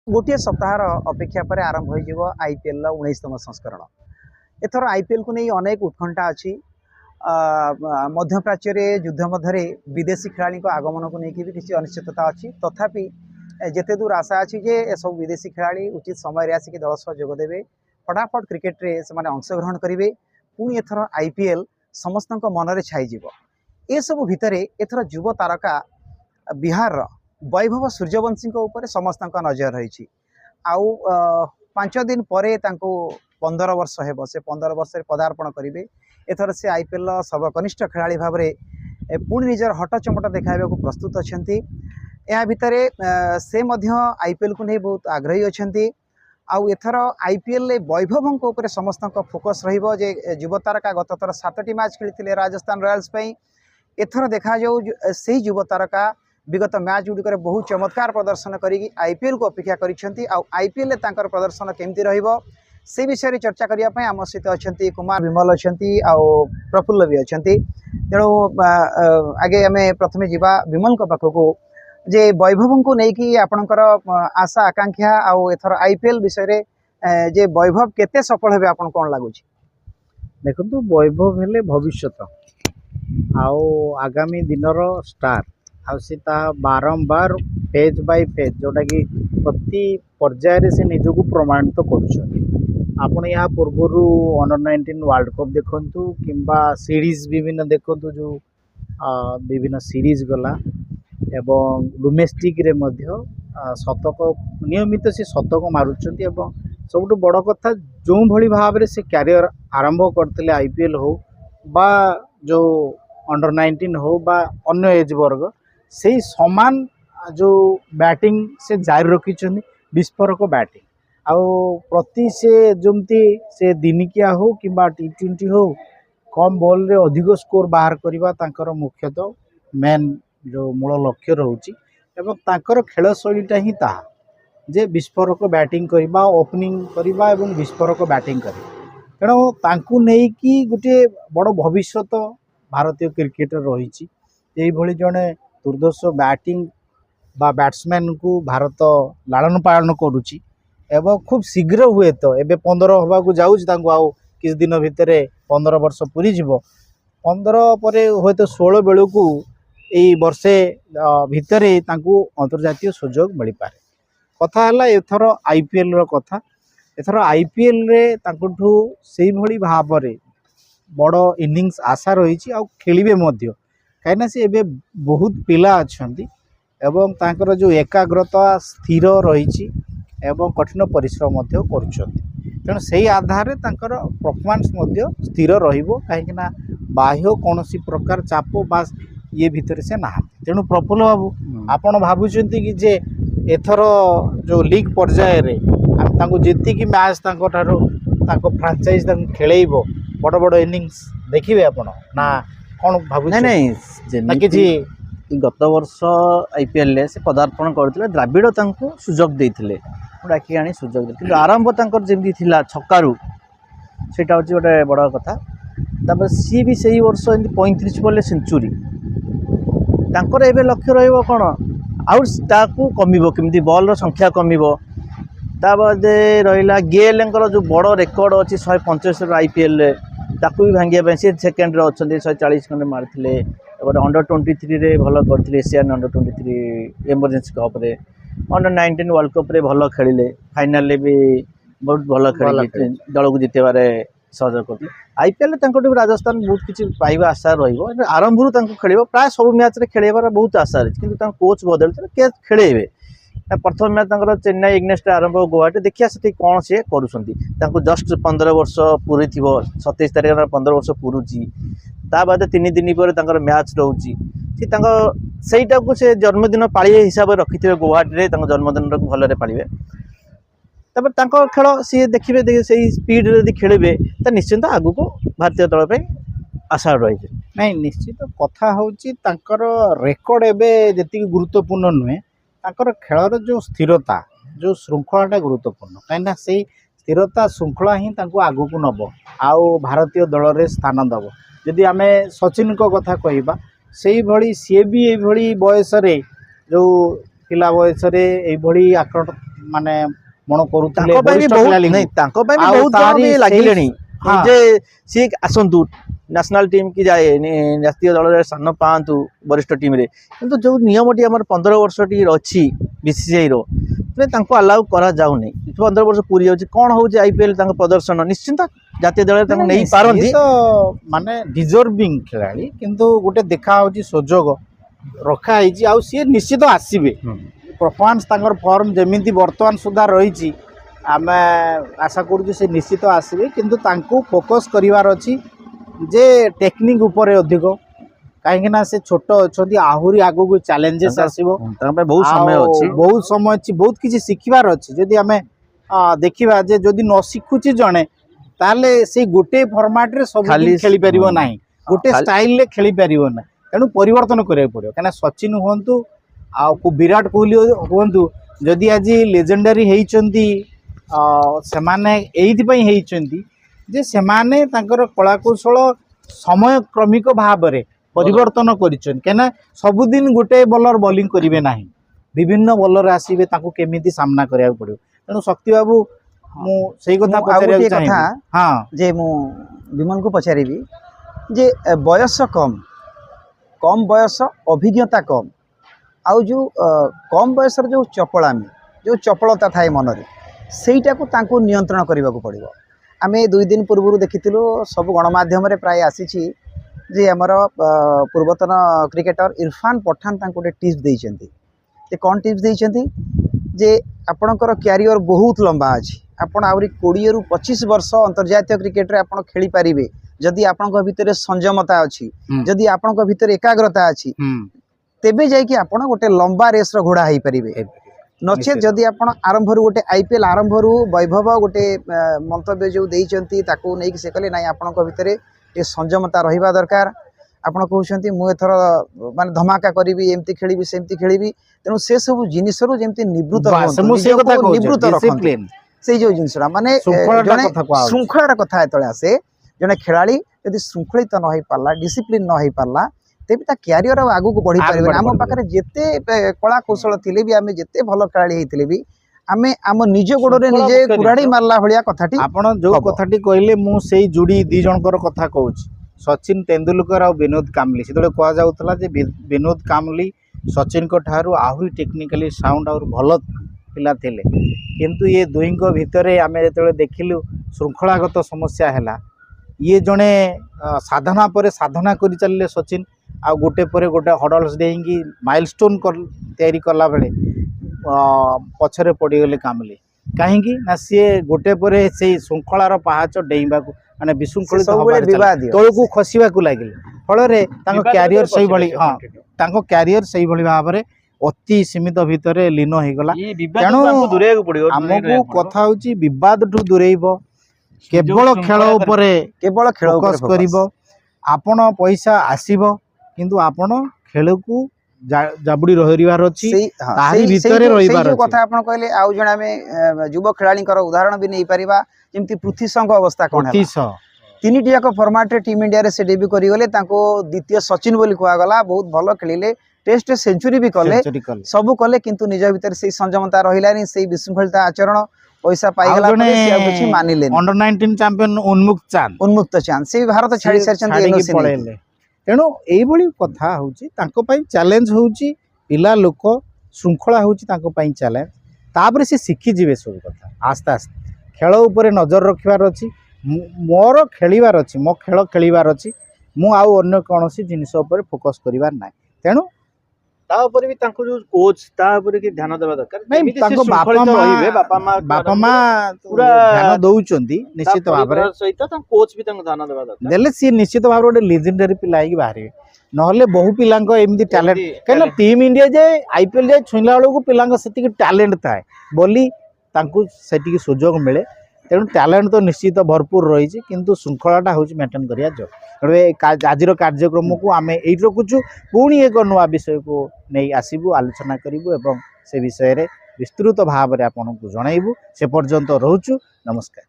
गोटे सप्ताह अपेक्षा पर आरंभ हो आईपीएल 19तम संस्करण। एथर आईपीएल को नहीं अनेक उत्कंठा अच्छी। मध्यप्राच्य युद्ध मध्य विदेशी खेलाड़ी आगमन को लेकिन भी किसी अनिश्चितता अच्छी। तथापि जेते दूर आशा अच्छी जे सब विदेशी खेलाड़ी उचित समय आसिक दल सह जोगदेवे, फटाफट क्रिकेट रे से अंशग्रहण करेंगे। पुणी एथर आईपीएल समस्त मन में छाईज। ए सब भितर एथर युव तारका बिहार वैभव सूर्यवंशी ऊपर समस्त नजर रही। आउ 5 दिन पर 15 वर्ष हे से 15 वर्ष पदार्पण करेंगे। एथर से आईपीएल सर्वकनिष्ठ खेलाड़ी भाव में पुणी निजर हट चमट देखा प्रस्तुत अच्छा। या भितर से आईपीएल को नहीं बहुत आग्रही अच्छा। आउ एथर आईपीएल वैभव ऊपर समस्त फोकस रे युव तारका गत थर 7टी मैच खेली राजस्थान रॉयल्स। एथर देखा से युव तारका विगत मैच गुड़िक बहुत चमत्कार प्रदर्शन करी आईपीएल को अपेक्षा करिसेंती। आईपीएल तांकर प्रदर्शन केमती रहिबो से विषय चर्चा करने आम सहित अच्छा कुमार विमल अच्छा प्रफुल्ल भी अच्छा। तेणु आगे आम प्रथम जावा विमल पाखक जे वैभव को लेकिन आपणकर आशा आकांक्षा आउ एथर आईपीएल विषय जे वैभव केते सफल हेबे आपन कोन लागुची? देखो वैभव हेले भविष्यत आउ आगामी दिनर स्टार आउसीता बारंबार फेज बाय फेज जोटा कि प्रति पर्यायर से निजक प्रमाणित कर यहाँ पूर्वर अंडर-19 वर्ल्ड कप देखु किंबा सीरीज विभिन्न देखु जो विभिन्न सीरीज गला एवं डोमेस्टिक रे मध्य शतक नियमित से शतक मारुचंती। एवं सबुठ बड़ कथा जो भली भाव से कैरियर आरंभ करते आईपीएल हो बा जो अंडर-19 हो बा अन्य एज वर्ग से समान जो बैटिंग से जारी रखी विस्फोरक बैटिंग आउ प्रति से जमती से दिनिकिया हो कि टी20 हो कम बॉल रे अधिक स्कोर बाहर करवा तांकर मुख्यतः मेन जो मूल लक्ष्य रोची। एवं तांकर खेल शैलीटा ही ताहा जे विस्फोरक बैटिंग करवा ओपनिंग करवा एवं विस्फोरक बैटिंग करवा। तेणु तांकु नहीं कि गोटे बड़ भविष्यत भारतीय क्रिकेटर रही यही जड़े दुर्दर्श बैटिंग बा बैट्समैन को भारत लालन पालन करुच्ची एवं खूब शीघ्र हुए तो एबे 15 होबाकू जाउछ आउ किस दिन भितर 15 वर्ष पूरी जीव 15 पर हुए तो 16 बेलू को यही वर्षे भितर अंतर्जातीय सुजोग मिल पारे। कथा है एथर आईपीएल रो कथा। एथर आईपीएल रे तांकुठू सेही भली भाव रे बड़ इनिंग्स आशा रही खेलिबे मध्य कहीं से एबे बहुत पिला अच्छी एवं तांकर जो एकाग्रता स्थिर रही एवं कठिन परिश्रम तेणु से आधार तांकर परफॉर्मेंस स्थिर रहिबो कहीं बाह्य कौन प्रकार चाप बा ये भितर से ना। तेणु प्रफुल्ल बाबू आपण भावुंट कि जे एथर जो लीग पर्याय रे जी मैच फ्रांचाइज खेलेब बड़ बड़ इनिंग्स देखिए आपण ना कौन भाव? नहीं गत वर्ष आईपीएल से पदार्पण करते द्राविड़ सुजोग देते डाकी आनी सुजोग देते आरंभ जमी छक्कू से गोटे बड़ कथा। तापर सी भी से वर्ष 35 बॉल सेंचुरी एवं लक्ष्य रौन आउट कमिबो केमती बॉल संख्या कमिबो। ताद रहा गेल जो बड़ रेकर्ड अच्छी 175 आईपीएल ताकू भी भांगे सी सेकेंड अच्छा 140 खंडे मारते। अंडर-23 रे भल करते एशियन अंडर-23 इमरजेंसी कप रे अंडर-19 वर्ल्ड कप रे भल खेलिले फाइनल भी बहुत भल खेल दल को जितेबार सहयोग करते। आईपीएल राजस्थान बहुत किसी पाइबा आशा रंभ खेल प्राय सब मैच रे खेलबार बहुत आशा रही कि कोच बदलते खेलेबे। प्रथम मैच चेन्नई एग्नेस्ट आरंभ गुवाहाटी देखिए से कौन सी कर जस्ट 15 वर्ष पूरी थी 27 तारीख 15 वर्ष पूरुची बाद 3 दिन पर मैच रोचे सहीटा को से जन्मदिन पाड़ी हिसाब से रखी थे गुवाहाटी जन्मदिन भल पाड़े। तब खेल सी देखिए से स्पीड यदि खेलेंगे तो निश्चिंत आगु को भारतीय दल पर आशा रही नहीं निश्चित कथा हूँ रेकर्ड एवं जी गुरुत्वपूर्ण नुहे तांकर खेलर जो स्थिरता जो श्रृंखलाटा गुरुत्वपूर्ण कहीं से स्थिरता श्रृंखला ही आगू को नब आउ भारतीय दल में स्थान दब। जदि आम सचिन को कथा कहवा से सी भी ये बयस जो पिला बयस आक्रमण ମାନେ ମନ କରୁଥିଲେ ତାଙ୍କ ପାଇଁ ବି ବରିଷ୍ଠ ବହୁତ ଖେଳାଳିଙ୍କୁ। ନାଇଁ ତାଙ୍କ ପାଇଁ ବି ଆଉ ବହୁତ ଜଣ ତାରି ବି ସେଇ- ଲାଗିଲେଣି ହଁ। ଯେ ସିଏ ଆସନ୍ତୁ ନ୍ୟାସନାଲ ଟିମ୍ କି ଯାଏ ଜାତୀୟ ଦଳରେ ସ୍ଥାନ ପାଆନ୍ତୁ ବରିଷ୍ଠ ଟିମ୍ରେ, କିନ୍ତୁ ଯେଉଁ ନିୟମଟି ଆମର 15 ବର୍ଷଟି ଅଛି BCCI ର ତାଙ୍କୁ ଆଲାଉ କରାଯାଉନି। 15 ବର୍ଷ ପୁରୀ ଯାଉଛି, କ'ଣ ହେଉଛି IPL ତାଙ୍କ ପ୍ରଦର୍ଶନ ନିଶ୍ଚିନ୍ତ ଜାତୀୟ ଦଳରେ ତାଙ୍କୁ ନେଇ ପାରନ୍ତି। ସିଏ ତ ମାନେ ଡିଜର୍ଭିଂ ଖେଳାଳି, କିନ୍ତୁ ଗୋଟେ ଦେଖା ହଉଛି ସୁଯୋଗ ରଖା ହେଇଛି ଆଉ ସିଏ ନିଶ୍ଚିତ ଆସିବେ। ପରଫର୍ମାନ୍ସ ତାଙ୍କର ଫର୍ମ ଯେମିତି ବର୍ତ୍ତମାନ ସୁଦ୍ଧା ରହିଛି ଆମେ ଆଶା କରୁଛୁ ସେ ନିଶ୍ଚିତ ଆସିବେ, କିନ୍ତୁ ତାଙ୍କୁ ଫୋକସ୍ କରିବାର ଅଛି ଯେ ଟେକ୍ନିକ୍ ଉପରେ ଅଧିକ, କାହିଁକି ନା ସେ ଛୋଟ ଅଛନ୍ତି, ଆହୁରି ଆଗକୁ ଚ୍ୟାଲେଞ୍ଜେସ୍ ଆସିବ, ତାଙ୍କ ପାଇଁ ବହୁତ ସମୟ ଆଉ ଅଛି। ବହୁତ ସମୟ ଅଛି, ବହୁତ କିଛି ଶିଖିବାର ଅଛି। ଯଦି ଆମେ ଦେଖିବା ଯେ ଯଦି ନ ଶିଖୁଛି ଜଣେ ତାହେଲେ ସେଇ ଗୋଟେ ଫର୍ମାଟ୍ରେ ସବୁ ଖାଲି- ଖେଳିପାରିବ ହଁ। ନାହିଁ, ଗୋଟେ ଖାଲି- ଷ୍ଟାଇଲ୍ରେ ଖେଳିପାରିବ ନାହିଁ। ତେଣୁ ପରିବର୍ତ୍ତନ କରିବାକୁ ପଡ଼ିବ, କାହିଁକିନା ସଚିନ ହୁଅନ୍ତୁ ଆଉ ବିରାଟ କୋହଲି ହୁଅନ୍ତୁ, ଯଦି ଆଜି ଲେଜେଣ୍ଡାରୀ ହେଇଛନ୍ତି ସେମାନେ ଏଇଥିପାଇଁ ହେଇଛନ୍ତି ଯେ ସେମାନେ ତାଙ୍କର କଳାକୌଶଳ ସମୟକ୍ରମିକ ଭାବରେ ପରିବର୍ତ୍ତନ କରିଛନ୍ତି। କାହିଁକିନା ସବୁଦିନ ଗୋଟେ ବୋଲର ବୋଲିଂ କରିବେ ନାହିଁ, ବିଭିନ୍ନ ବୋଲର ଆସିବେ, ତାଙ୍କୁ କେମିତି ସାମ୍ନା କରିବାକୁ ପଡ଼ିବ। ତେଣୁ ଶକ୍ତି ବାବୁ ମୁଁ ସେଇ କଥା ମୁଁ ଆଉ ପଚାରିବାକୁ ଗୋଟିଏ ଚାହିଁବି। କଥା ହଁ ଯେ ମୁଁ ବିମଲକୁ ପଚାରିବି ଯେ ବୟସ କମ୍ ବୟସ, ଅଭିଜ୍ଞତା କମ୍, ଆଉ ଯେଉଁ କମ୍ ବୟସର ଯେଉଁ ଚପଳାମି, ଯେଉଁ ଚପଳତା ଥାଏ ମନରେ, ସେଇଟାକୁ ତାଙ୍କୁ ନିୟନ୍ତ୍ରଣ କରିବାକୁ ପଡ଼ିବ। ଆମେ 2 ଦିନ ପୂର୍ବରୁ ଦେଖିଥିଲୁ, ସବୁ ଗଣମାଧ୍ୟମରେ ପ୍ରାୟ ଆସିଛି ଯେ ଆମର ପୂର୍ବତନ କ୍ରିକେଟର ଇରଫାନ ପଠାନ ତାଙ୍କୁ ଗୋଟେ ଟିପ୍ସ ଦେଇଛନ୍ତି। ଯେ କ'ଣ ଟିପ୍ସ ଦେଇଛନ୍ତି ଯେ ଆପଣଙ୍କର କ୍ୟାରିୟର ବହୁତ ଲମ୍ବା ଅଛି, ଆପଣ ଆହୁରି 20ରୁ 25 ବର୍ଷ ଅନ୍ତର୍ଜାତୀୟ କ୍ରିକେଟରେ ଆପଣ ଖେଳିପାରିବେ ଯଦି ଆପଣଙ୍କ ଭିତରେ ସଂଯମତା ଅଛି, ଯଦି ଆପଣଙ୍କ ଭିତରେ ଏକାଗ୍ରତା ଅଛି, ତେବେ ଯାଇକି ଆପଣ ଗୋଟେ ଲମ୍ବା ରେସ୍ର ଘୋଡ଼ା ହେଇପାରିବେ। ନଚେତ୍ ଯଦି ଆପଣ ଆରମ୍ଭରୁ ଗୋଟେ IPL ଆରମ୍ଭରୁ ବୈଭବ ଗୋଟେ ମନ୍ତବ୍ୟ ଯେଉଁ ଦେଇଛନ୍ତି ତାକୁ ନେଇକି ସେ କହିଲେ ନାଇଁ ଆପଣଙ୍କ ଭିତରେ ଟିକେ ସଂଯମତା ରହିବା ଦରକାର, ଆପଣ କହୁଛନ୍ତି ମୁଁ ଏଥର ମାନେ ଧମାକା କରିବି, ଏମିତି ଖେଳିବି, ସେମିତି ଖେଳିବି, ତେଣୁ ସେ ସବୁ ଜିନିଷରୁ ଯେମିତି ନିବୃତ୍ତ ହୁଅନ୍ତୁ, ନିଜକୁ ନିବୃତ୍ତ ରଖନ୍ତୁ। ସେଇ ଯେଉଁ ଜିନିଷଟା ମାନେ ଜଣେ ଶୃଙ୍ଖଳାର କଥା ଯେତେବେଳେ ଆସେ, ଜଣେ ଖେଳାଳି ଯଦି ଶୃଙ୍ଖଳିତ ନ ହେଇପାରିଲା, ଡିସିପ୍ଲିନ୍ ନ ହେଇପାରିଲା, ତେବେ ତା କ୍ୟାରିୟର ଆଉ ଆଗକୁ ବଢ଼ିପାରିବନି। ଆମ ପାଖରେ ଯେତେ କଳା କୌଶଳ ଥିଲେ ବି, ଆମେ ଯେତେ ଭଲ ଖେଳାଳି ହେଇଥିଲେ ବି, ଆମେ ଆମ ନିଜ ଗୋଡ଼ରେ ନିଜେ କୁରାଢ଼ୀ ମାରିଲା ଭଳିଆ କଥାଟି ଆପଣ ଯେଉଁ କଥାଟି କହିଲେ ମୁଁ ସେଇ ଯୋଡ଼ି 2 ଜଣଙ୍କର କଥା କହୁଛି, ସଚିନ ତେନ୍ଦୁଲକର ଆଉ ବିନୋଦ କାମ୍ବଲି। ସେତେବେଳେ କୁହାଯାଉଥିଲା ଯେ ବିନୋଦ କାମ୍ବଲି ସଚିନଙ୍କ ଠାରୁ ଆହୁରି ଟେକ୍ନିକାଲି ସାଉଣ୍ଡ ଆହୁରି ଭଲ ପିଲା ଥିଲେ, କିନ୍ତୁ ଏ ଦୁହିଁଙ୍କ ଭିତରେ ଆମେ ଯେତେବେଳେ ଦେଖିଲୁ ଶୃଙ୍ଖଳାଗତ ସମସ୍ୟା ହେଲା। ଇଏ ଜଣେ ସାଧନା ପରେ ସାଧନା କରି ଚାଲିଲେ ସଚିନ, ଆଉ ଗୋଟେ ପରେ ଗୋଟେ ହଡଲ୍ସ ଦେଇକି ମାଇଲଷ୍ଟୋନ୍ ତିଆରି କଲା ବେଳେ ପଛରେ ପଡ଼ିଗଲେ କାମ୍ବଲି। କାହିଁକି ନା ସିଏ ଗୋଟେ ପରେ ସେଇ ଶୃଙ୍ଖଳାର ପାହାଚ ଡେଇଁବାକୁ ମାନେ ବିଶୃଙ୍ଖଳିତ ତଳକୁ ଖସିବାକୁ ଲାଗିଲେ, ଫଳରେ ତାଙ୍କ କ୍ୟାରିୟର ସେଇଭଳି ତାଙ୍କ କ୍ୟାରିୟର ସେଇଭଳି ଭାବରେ ଅତି ସୀମିତ ଭିତରେ ଲୀନ ହେଇଗଲା। ତେଣୁ ଆମକୁ କଥା ହେଉଛି ବିବାଦଠୁ ଦୂରେଇବ, କେବଳ ଖେଳ ଉପରେ ଫୋକସ୍ କରିବ। ଆପଣ ପଇସା ଆସିବ, କିନ୍ତୁ ଆପଣ ଖେଳକୁ ଜାବୁଡ଼ି ରହିବାର ଅଛି, ତାରି ଭିତରେ ରହିବାର ଅଛି। କଥା ଆପଣ କହିଲେ, ଆଉ ଜଣେ ଆମେ ଯୁବ ଖେଳାଳିଙ୍କର ଉଦାହରଣ ବି ନେଇପାରିବା, ଯେମିତି ପୃଥ୍ୱୀ ଶଙ୍କ ଅବସ୍ଥା କ'ଣ ହେଲା। 3ଟି ଯାକ ଫର୍ମାଟ୍ରେ ଟିମ୍ ଇଣ୍ଡିଆରେ ସେ ଡେବ୍ୟୁ କରିଗଲେ, ତାଙ୍କୁ ଦ୍ୱିତୀୟ ସଚିନ ବୋଲି କୁହାଗଲା, ବହୁତ ଭଲ ଖେଳିଲେ, ଟେଷ୍ଟରେ ସେଞ୍ଚୁରୀ ବି କଲେ, ସବୁ କଲେ, କିନ୍ତୁ ନିଜ ଭିତରେ ସେଇ ସଂଯମତା ରହିଲାନି, ସେଇ ବିଶୃଙ୍ଖଳିତ ଆଚରଣ, ପଇସା ପାଇଗଲା ପରେ ସେ ଆଉ କିଛି ମାନିଲେନି। ଅଣ୍ଡର 19 ଚାମ୍ପିୟନ ଉନ୍ମୁକ୍ତ ଚାନ୍ଦ ସେ ଭାରତ ଛାଡ଼ି ସାରିଛନ୍ତି। ତେଣୁ ଏଇଭଳି କଥା ହେଉଛି, ତାଙ୍କ ପାଇଁ ଚ୍ୟାଲେଞ୍ଜ ହେଉଛି ପିଲା ଲୋକ, ଶୃଙ୍ଖଳା ହେଉଛି ତାଙ୍କ ପାଇଁ ଚ୍ୟାଲେଞ୍ଜ। ତାପରେ ସେ ଶିଖିଯିବେ ସବୁ କଥା ଆସ୍ତେ ଆସ୍ତେ। ଖେଳ ଉପରେ ନଜର ରଖିବାର ଅଛି, ମୋର ଖେଳିବାର ଅଛି, ମୋ ଖେଳ ଖେଳିବାର ଅଛି, ମୁଁ ଆଉ ଅନ୍ୟ କୌଣସି ଜିନିଷ ଉପରେ ଫୋକସ୍ କରିବାର ନାହିଁ। ତେଣୁ ତା ଉପରେ ବି ତାଙ୍କୁ ଯୋଉ କୋଚ୍ ତା ଉପରେ କି ଧ୍ୟାନ ଦେବା ଦରକାର। ତାଙ୍କ ବାପା ମା ପୁରା ଧ୍ୟାନ ଦଉଛନ୍ତି, ନିଶ୍ଚିତ ଭାବରେ ସହିତ ତାଙ୍କ କୋଚ୍ ବି ତାଙ୍କୁ ଧ୍ୟାନ ଦେବା ଦରକାର। ଦେଲେ ସିଏ ନିଶ୍ଚିତ ଭାବରେ ଗୋଟେ ଲେଜେଣ୍ଡାରୀ ପିଲା ହେଇକି ବାହାରିବେ। ନହେଲେ ବହୁ ପିଲାଙ୍କ ଏମିତି ଟ୍ୟାଲେଣ୍ଟ, କାହିଁକିନା ଟିମ୍ ଇଣ୍ଡିଆ ଯାଏ IPL ଯାଏ ଛୁଇଁଲା ବେଳକୁ ପିଲାଙ୍କ ସେତିକି ଟ୍ୟାଲେଣ୍ଟ ଥାଏ ବୋଲି ତାଙ୍କୁ ସେତିକି ସୁଯୋଗ ମିଳେ। ତେଣୁ ଟ୍ୟାଲେଣ୍ଟ ତ ନିଶ୍ଚିତ ଭରପୁର ରହିଛି, କିନ୍ତୁ ଶୃଙ୍ଖଳାଟା ହେଉଛି ମେଣ୍ଟେନ୍ କରିବା ଯୋଗ। ତେଣୁ ଆଜିର କାର୍ଯ୍ୟକ୍ରମକୁ ଆମେ ଏଇଠି ରଖୁଛୁ, ପୁଣି ଏକ ନୂଆ ବିଷୟକୁ ନେଇ ଆସିବୁ, ଆଲୋଚନା କରିବୁ ଏବଂ ସେ ବିଷୟରେ ବିସ୍ତୃତ ଭାବରେ ଆପଣଙ୍କୁ ଜଣାଇବୁ। ସେ ପର୍ଯ୍ୟନ୍ତ ରହୁଛୁ, ନମସ୍କାର।